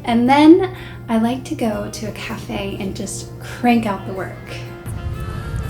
And then I like to go to a cafe and just crank out the work.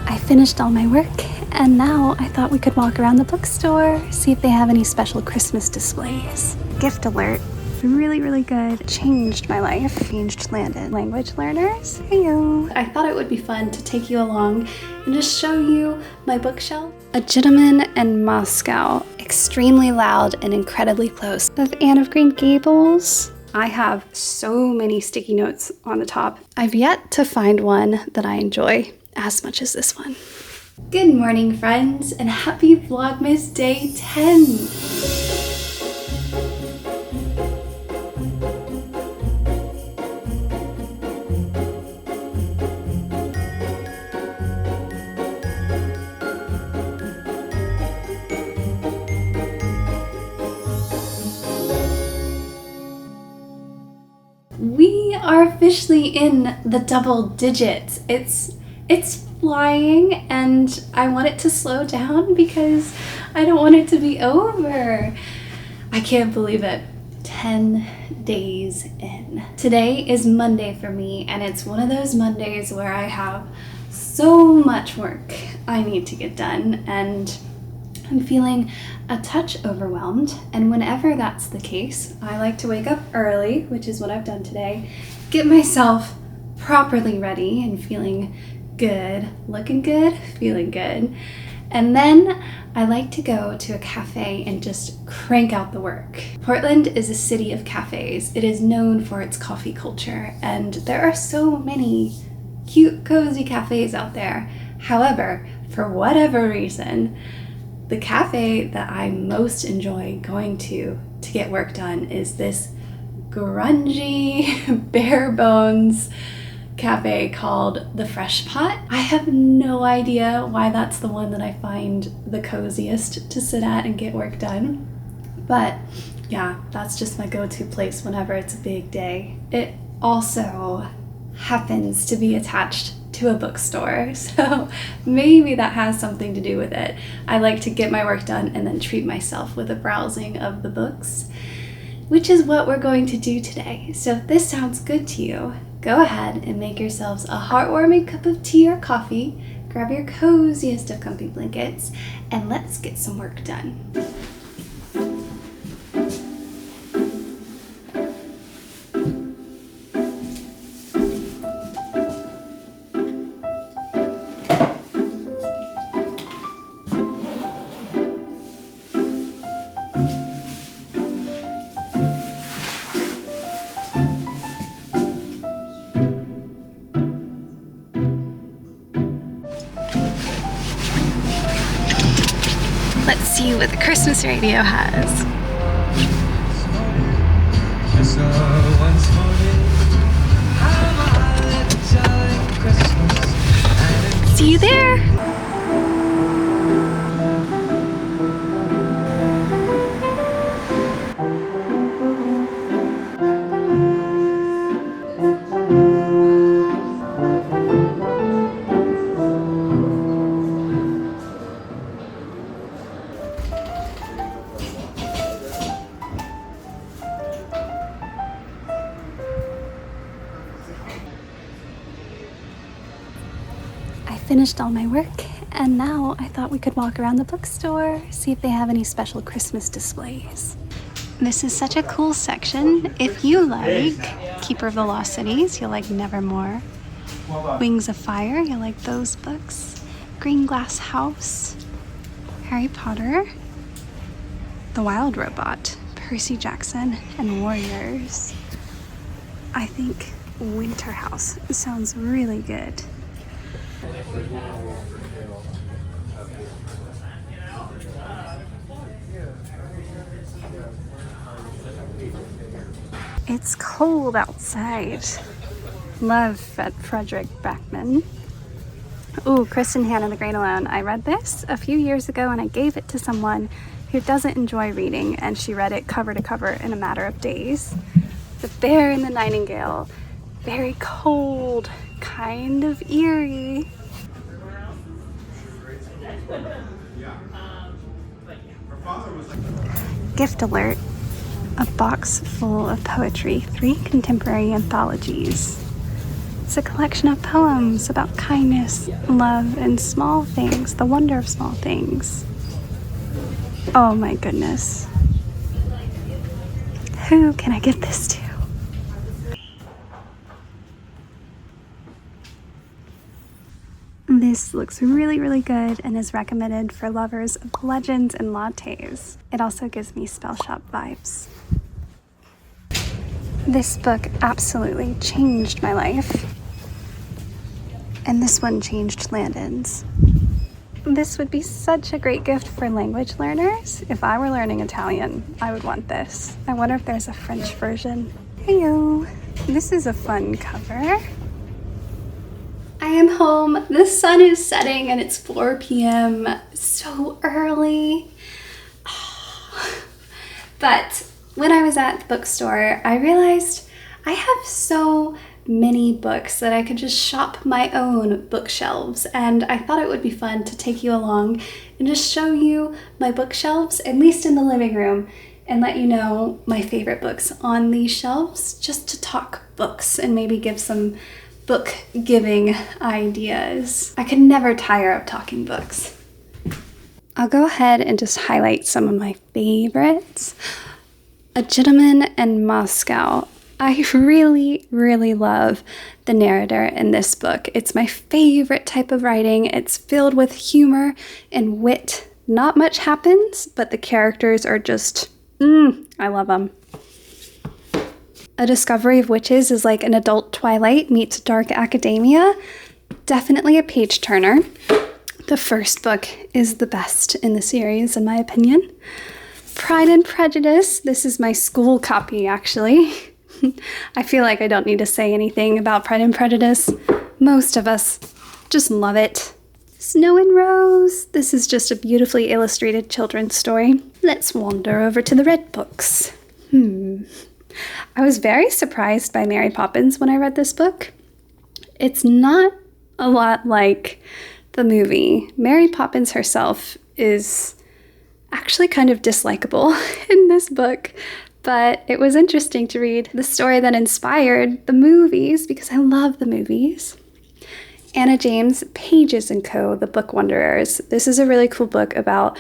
I finished all my work, and now I thought we could walk around the bookstore, see if they have any special Christmas displays. Gift alert. Really, really good. Changed my life. Changed Landon. Language learners. Heyo. I thought it would be fun to take you along and just show you my bookshelf. A Gentleman in Moscow. Extremely loud and incredibly close. Of Anne of Green Gables. I have so many sticky notes on the top. I've yet to find one that I enjoy as much as this one. Good morning, friends, and happy Vlogmas Day 10. We are officially in the double digits. It's flying, and I want it to slow down because I don't want it to be over. I can't believe it. 10 days in. Today is Monday for me, and it's one of those Mondays where I have so much work I need to get done, and I'm feeling a touch overwhelmed. And whenever that's the case, I like to wake up early, which is what I've done today, get myself properly ready and feeling good, looking good, feeling good. And then I like to go to a cafe and just crank out the work. Portland is a city of cafes. It is known for its coffee culture, and there are so many cute, cozy cafes out there. However, for whatever reason, the cafe that I most enjoy going to get work done is this grungy, bare bones cafe called The Fresh Pot. I have no idea why that's the one that I find the coziest to sit at and get work done. But yeah, that's just my go-to place whenever it's a big day. It also happens to be attached to a bookstore, so maybe that has something to do with it. I like to get my work done and then treat myself with a browsing of the books, which is what we're going to do today. So if this sounds good to you, go ahead and make yourselves a heartwarming cup of tea or coffee, grab your coziest of comfy blankets, and let's get some work done. Let's see what the Christmas radio has. See you there. Finished all my work, and now I thought we could walk around the bookstore, see if they have any special Christmas displays. This is such a cool section. If you like Keeper of the Lost Cities, you'll like Nevermore. Wings of Fire, you'll like those books. Green Glass House, Harry Potter, The Wild Robot, Percy Jackson, and Warriors. I think Winter House sounds really good. It's cold outside. Love Frederick Backman. Ooh, Kristen Hanna, The Great Alone. I read this a few years ago and I gave it to someone who doesn't enjoy reading, and she read it cover to cover in a matter of days. The Bear and the Nightingale. Very cold, kind of eerie. Gift alert. A box full of poetry, 3 contemporary anthologies. It's a collection of poems about kindness, love, and small things, the wonder of small things. Oh my goodness. Who can I give this to? This looks really, really good and is recommended for lovers of legends and lattes. It also gives me spell shop vibes. This book absolutely changed my life. And this one changed Landon's. This would be such a great gift for language learners. If I were learning Italian, I would want this. I wonder if there's a French version. Heyo! This is a fun cover. I am home. The sun is setting and it's 4 p.m. So early. But when I was at the bookstore, I realized I have so many books that I could just shop my own bookshelves, and I thought it would be fun to take you along and just show you my bookshelves, at least in the living room, and let you know my favorite books on these shelves, just to talk books and maybe give some book giving ideas. I could never tire of talking books. I'll go ahead and just highlight some of my favorites. A Gentleman in Moscow. I really, really love the narrator in this book. It's my favorite type of writing. It's filled with humor and wit. Not much happens, but the characters are just, I love them. A Discovery of Witches is like an adult Twilight meets dark academia. Definitely a page turner. The first book is the best in the series, in my opinion. Pride and Prejudice. This is my school copy, actually. I feel like I don't need to say anything about Pride and Prejudice. Most of us just love it. Snow and Rose. This is just a beautifully illustrated children's story. Let's wander over to the red books. I was very surprised by Mary Poppins when I read this book. It's not a lot like the movie. Mary Poppins herself is actually kind of dislikable in this book, but it was interesting to read the story that inspired the movies because I love the movies. Anna James, Pages & Co., The Book Wanderers. This is a really cool book about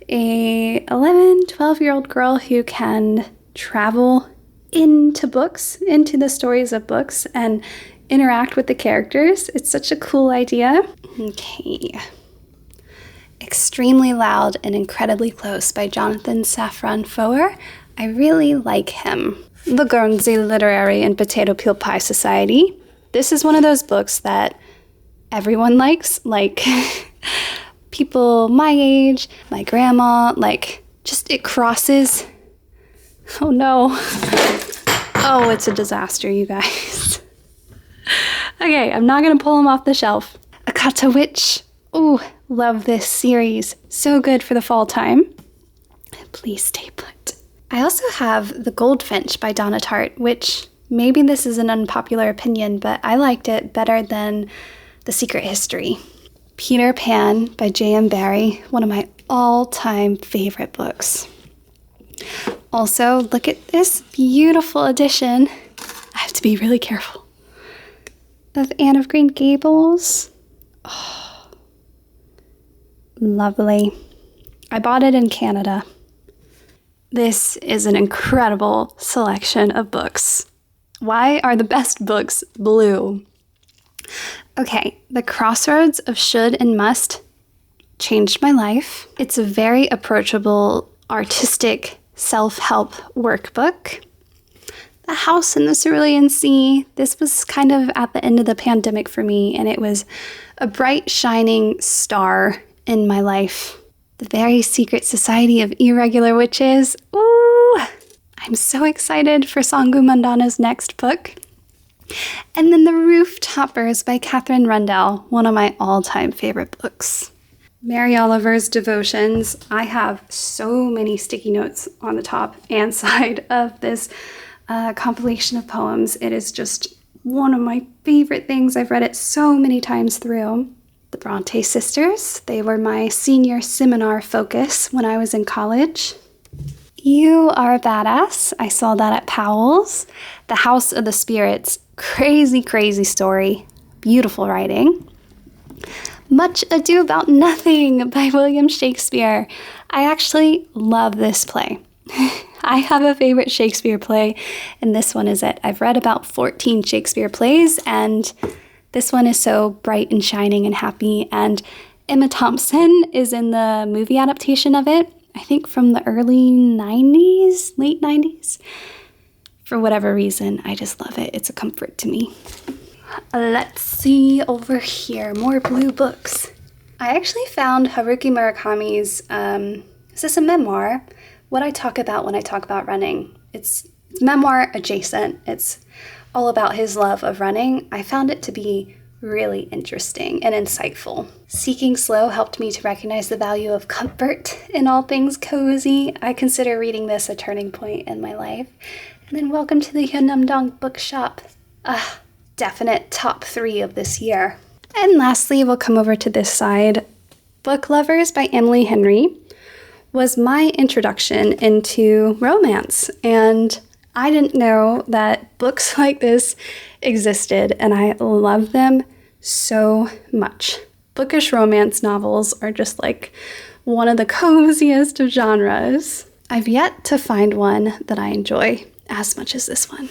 a 11, 12-year-old girl who can travel into books, into the stories of books, and interact with the characters. It's such a cool idea. Okay. Extremely Loud and Incredibly Close by Jonathan Safran Foer. I really like him. The Guernsey Literary and Potato Peel Pie Society. This is one of those books that everyone likes, like people my age, my grandma, like just it crosses. Oh no. Oh, it's a disaster, you guys. Okay, I'm not gonna pull them off the shelf. Akata Witch. Ooh, love this series. So good for the fall time. Please stay put. I also have The Goldfinch by Donna Tartt, which maybe this is an unpopular opinion, but I liked it better than The Secret History. Peter Pan by J.M. Barrie, one of my all-time favorite books. Also, look at this beautiful edition. I have to be really careful. Of Anne of Green Gables. Oh, lovely. I bought it in Canada. This is an incredible selection of books. Why are the best books blue? Okay, The Crossroads of Should and Must changed my life. It's a very approachable, artistic self-help workbook. The House in the Cerulean Sea. This was kind of at the end of the pandemic for me, and it was a bright, shining star in my life. The Very Secret Society of Irregular Witches. Ooh! I'm so excited for Sangu Mandana's next book. And then The Rooftoppers by Catherine Rundell, one of my all-time favorite books. Mary Oliver's Devotions. I have so many sticky notes on the top and side of this compilation of poems. It is just one of my favorite things. I've read it so many times through. The Bronte sisters. They were my senior seminar focus when I was in college. You Are a Badass. I saw that at Powell's. The House of the Spirits. Crazy, crazy story. Beautiful writing. Much Ado About Nothing by William Shakespeare. I actually love this play. I have a favorite Shakespeare play, and this one is it. I've read about 14 Shakespeare plays, and this one is so bright and shining and happy, and Emma Thompson is in the movie adaptation of it, I think from the early 90s, late 90s. For whatever reason, I just love it. It's a comfort to me. Let's see over here, more blue books. I actually found Haruki Murakami's, is this a memoir? What I talk about when I talk about running. It's memoir adjacent. It's all about his love of running. I found it to be really interesting and insightful. Seeking Slow helped me to recognize the value of comfort in all things cozy. I consider reading this a turning point in my life. And then Welcome to the Yeonam-dong Bookshop. Definite top 3 of this year. And lastly, we'll come over to this side. Book Lovers by Emily Henry was my introduction into romance, and I didn't know that books like this existed, and I love them so much. Bookish romance novels are just like one of the coziest of genres. I've yet to find one that I enjoy as much as this one.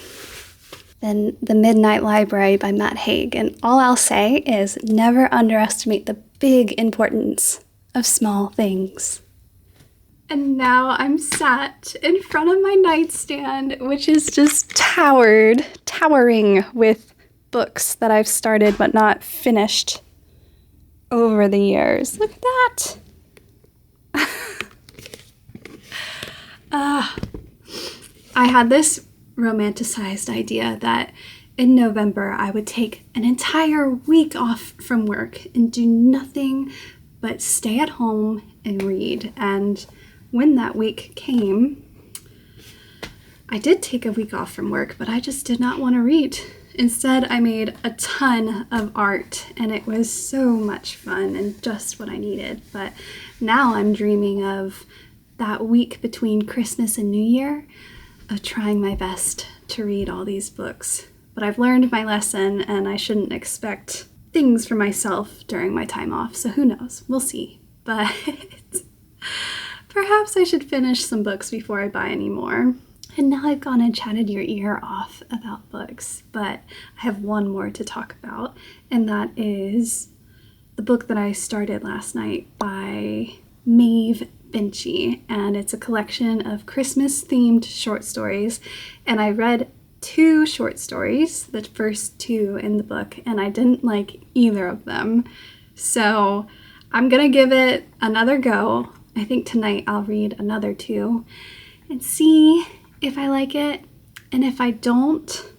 Then The Midnight Library by Matt Haig, and all I'll say is never underestimate the big importance of small things. And now I'm sat in front of my nightstand, which is just towering with books that I've started but not finished over the years. Look at that. I had this romanticized idea that in November I would take an entire week off from work and do nothing but stay at home and read. And when that week came, I did take a week off from work, but I just did not want to read. Instead, I made a ton of art, and it was so much fun and just what I needed. But now I'm dreaming of that week between Christmas and New Year, of trying my best to read all these books. But I've learned my lesson, and I shouldn't expect things for myself during my time off, so who knows? We'll see. But perhaps I should finish some books before I buy any more. And now I've gone and chatted your ear off about books, but I have one more to talk about, and that is the book that I started last night by Maeve Binchy, and it's a collection of Christmas-themed short stories, and I read 2 short stories, the first 2 in the book, and I didn't like either of them, so I'm gonna give it another go. I think tonight I'll read another 2 and see if I like it, and if I don't,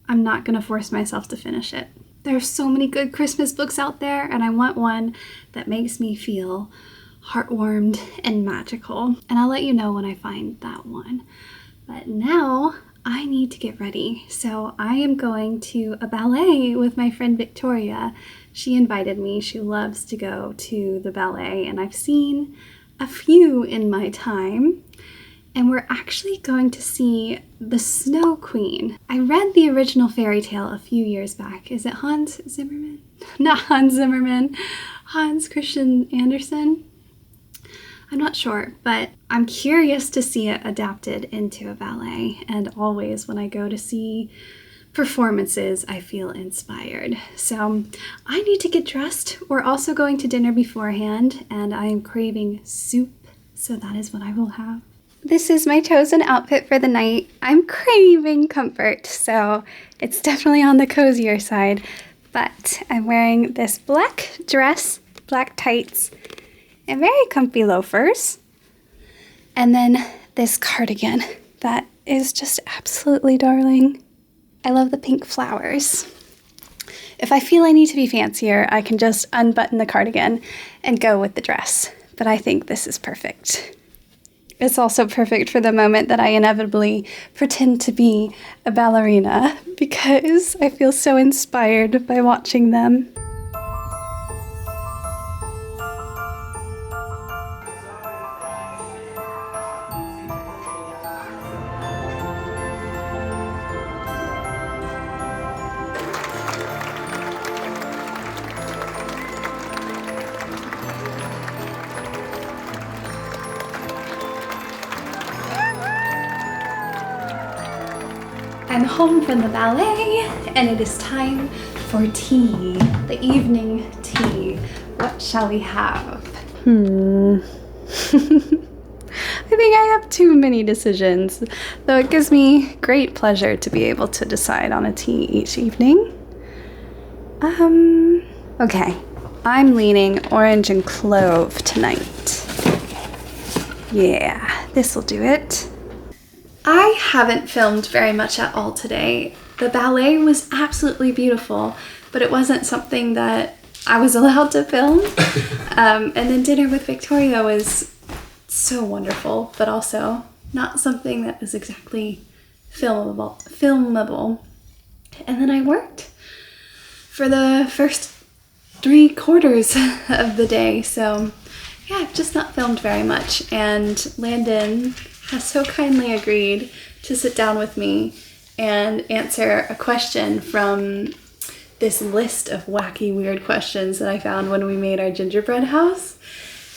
I'm not gonna force myself to finish it. There are so many good Christmas books out there, and I want one that makes me feel heartwarmed and magical, and I'll let you know when I find that one. But now I need to get ready, so I am going to a ballet with my friend Victoria. She invited me. She loves to go to the ballet, and I've seen a few in my time. And we're actually going to see The Snow Queen. I read the original fairy tale a few years back. Is it Hans Zimmerman? Not Hans Zimmerman. Hans Christian Andersen? I'm not sure, but I'm curious to see it adapted into a ballet. And always when I go to see performances, I feel inspired. So I need to get dressed. We're also going to dinner beforehand, and I am craving soup, so that is what I will have. This is my chosen outfit for the night. I'm craving comfort, so it's definitely on the cozier side. But I'm wearing this black dress, black tights, and very comfy loafers. And then this cardigan that is just absolutely darling. I love the pink flowers. If I feel I need to be fancier, I can just unbutton the cardigan and go with the dress. But I think this is perfect. It's also perfect for the moment that I inevitably pretend to be a ballerina because I feel so inspired by watching them. I'm home from the ballet, and it is time for tea, the evening tea. What shall we have? I think I have too many decisions, though it gives me great pleasure to be able to decide on a tea each evening. Okay, I'm leaning orange and clove tonight. Yeah, this'll do it. I haven't filmed very much at all today. The ballet was absolutely beautiful, but it wasn't something that I was allowed to film. And then dinner with Victoria was so wonderful, but also not something that was exactly filmable. And then I worked for the first 3/4 of the day, so yeah, I've just not filmed very much. And Landon has so kindly agreed to sit down with me and answer a question from this list of wacky, weird questions that I found when we made our gingerbread house.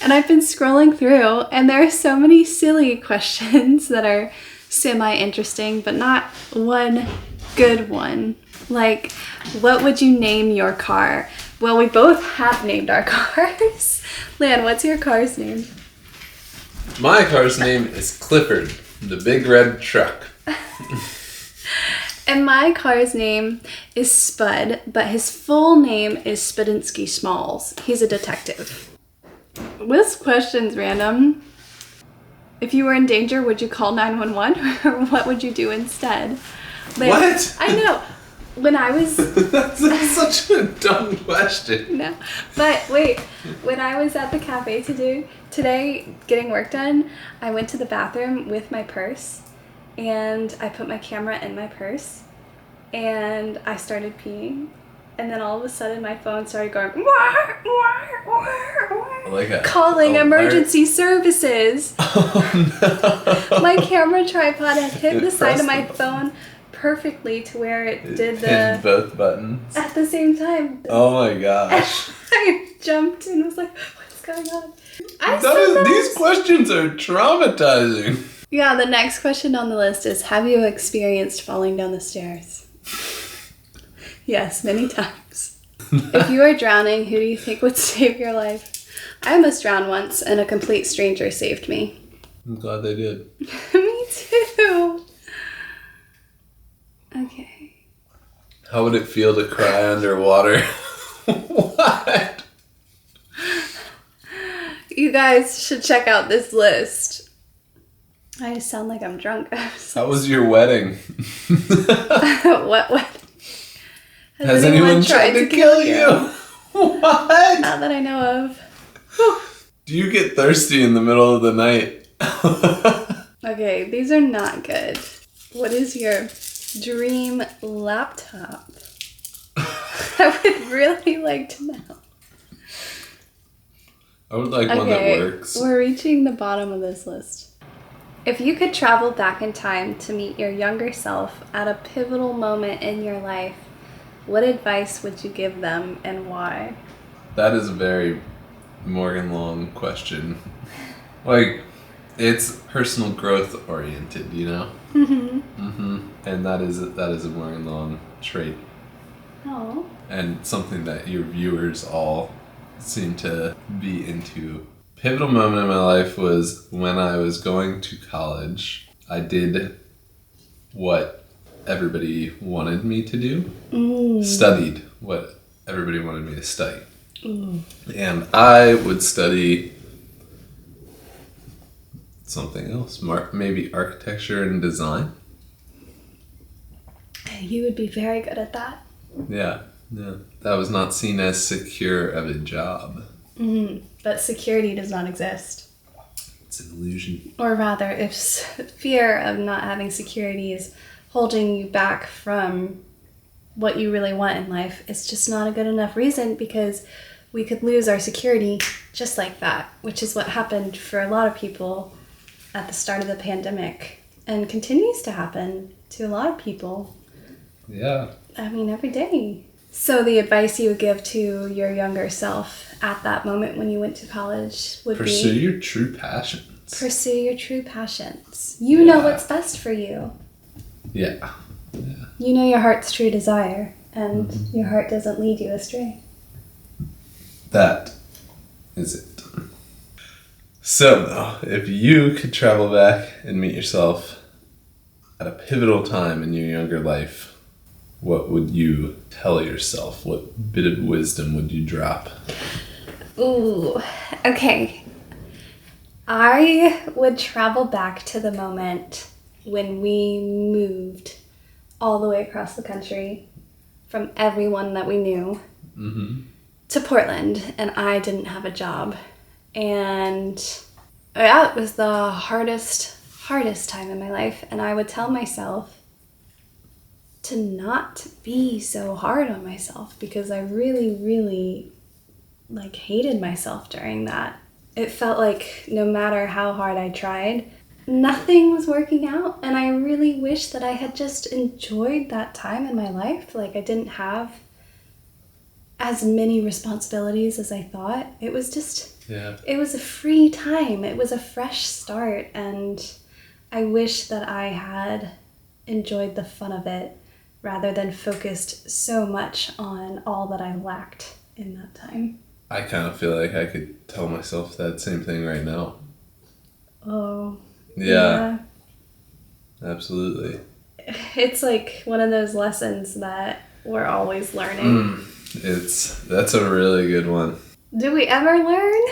And I've been scrolling through, and there are so many silly questions that are semi-interesting, but not one good one. Like, what would you name your car? Well, we both have named our cars. Lan, what's your car's name? My car's name is Clifford, the big red truck. And my car's name is Spud, but his full name is Spudinsky Smalls. He's a detective. This question's random. If you were in danger, would you call 911, or what would you do instead? Like, What? I know. When I was... That's such a dumb question. No. But wait, when I was at the cafe today getting work done, I went to the bathroom with my purse, and I put my camera in my purse, and I started peeing, and then all of a sudden my phone started going, wah, wah, wah, wah, Like calling emergency services. Oh no. My camera tripod had hit the side of my phone perfectly to where it did hit both buttons at the same time. Oh my gosh. I jumped and was like, what's going on? These questions are traumatizing. Yeah, the next question on the list is, have you experienced falling down the stairs? Yes, many times. If you are drowning, who do you think would save your life? I almost drowned once, and a complete stranger saved me. I'm glad they did. Me too. Okay. How would it feel to cry underwater? What? You guys should check out this list. I just sound like I'm drunk. How was your wedding? What? Has anyone tried to kill you? What? Not that I know of. Whew. Do you get thirsty in the middle of the night? Okay, these are not good. What is your dream laptop? I would really like to know. I would like one that works. We're reaching the bottom of this list. If you could travel back in time to meet your younger self at a pivotal moment in your life, what advice would you give them and why? That is a very Morgan Long question. Like, it's personal growth oriented, you know? And that is a Morgan Long trait. Oh. And something that your viewers all seem to be into. Pivotal moment in my life was when I was going to college. I did what everybody wanted me to do. Studied what everybody wanted me to study. And I would study something else, maybe architecture and design. You would be very good at that. Yeah. That was not seen as secure of a job. But security does not exist. It's an illusion. Or rather, if fear of not having security is holding you back from what you really want in life, it's just not a good enough reason, because we could lose our security just like that, which is what happened for a lot of people at the start of the pandemic and continues to happen to a lot of people. Yeah. I mean, every day. So the advice you would give to your younger self at that moment when you went to college would Pursue be... your true passions. Pursue your true passions. You know what's best for you. Yeah. You know your heart's true desire, and your heart doesn't lead you astray. That is it. So, now, if you could travel back and meet yourself at a pivotal time in your younger life, what would you tell yourself? What bit of wisdom would you drop? Ooh, okay. I would travel back to the moment when we moved all the way across the country from everyone that we knew to Portland, and I didn't have a job. And yeah, it was the hardest time in my life. And I would tell myself to not be so hard on myself, because I really hated myself during that. It felt like no matter how hard I tried, nothing was working out. And I really wish that I had just enjoyed that time in my life. Like, I didn't have as many responsibilities as I thought. It was just, it was a free time. It was a fresh start. And I wish that I had enjoyed the fun of it rather than focused so much on all that I lacked in that time. I kind of feel like I could tell myself that same thing right now. Oh. Yeah. Absolutely. It's like one of those lessons that we're always learning. That's a really good one. Do we ever learn?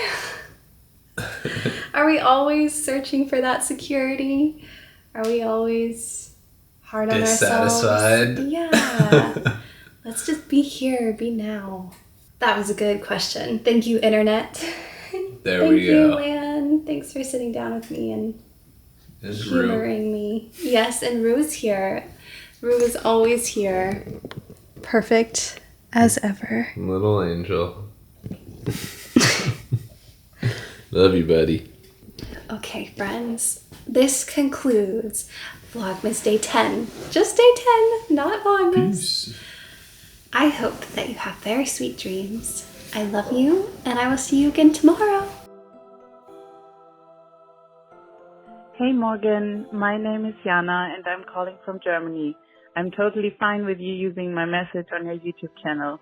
Are we always searching for that security? Are we always hard on ourselves? Dissatisfied? Yeah. Let's just be here, be now. That was a good question. Thank you, Internet. There we go. Thank you, Lan. Thanks for sitting down with me and humoring me. Yes, and Rue's here. Rue is always here. Perfect as ever. Little angel. Love you, buddy. Okay, friends. This concludes Vlogmas Day 10. Just Day 10, not Vlogmas. Peace. I hope that you have very sweet dreams. I love you, and I will see you again tomorrow. Hey Morgan, my name is Jana and I'm calling from Germany. I'm totally fine with you using my message on your YouTube channel.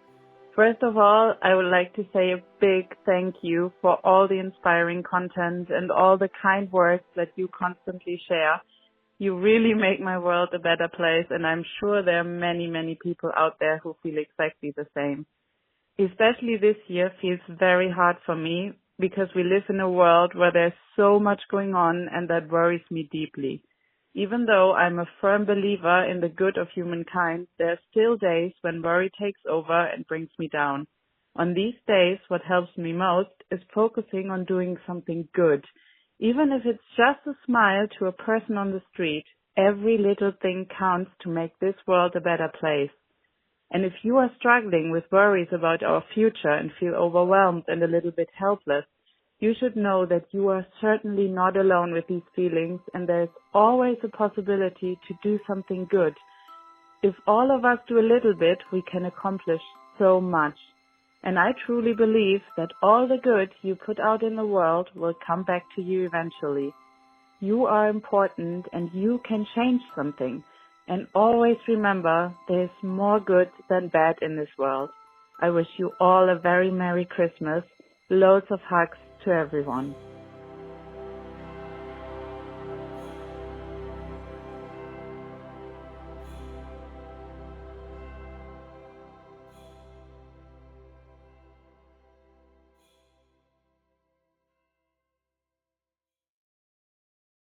First of all, I would like to say a big thank you for all the inspiring content and all the kind words that you constantly share. You really make my world a better place, and I'm sure there are many people out there who feel exactly the same. Especially this year feels very hard for me because we live in a world where there's so much going on, and that worries me deeply. Even though I'm a firm believer in the good of humankind, there are still days when worry takes over and brings me down. On these days, what helps me most is focusing on doing something good. Even if it's just a smile to a person on the street, every little thing counts to make this world a better place. And if you are struggling with worries about our future and feel overwhelmed and a little bit helpless, you should know that you are certainly not alone with these feelings, and there is always a possibility to do something good. If all of us do a little bit, we can accomplish so much. And I truly believe that all the good you put out in the world will come back to you eventually. You are important and you can change something. And always remember, there is more good than bad in this world. I wish you all a very Merry Christmas. Loads of hugs to everyone.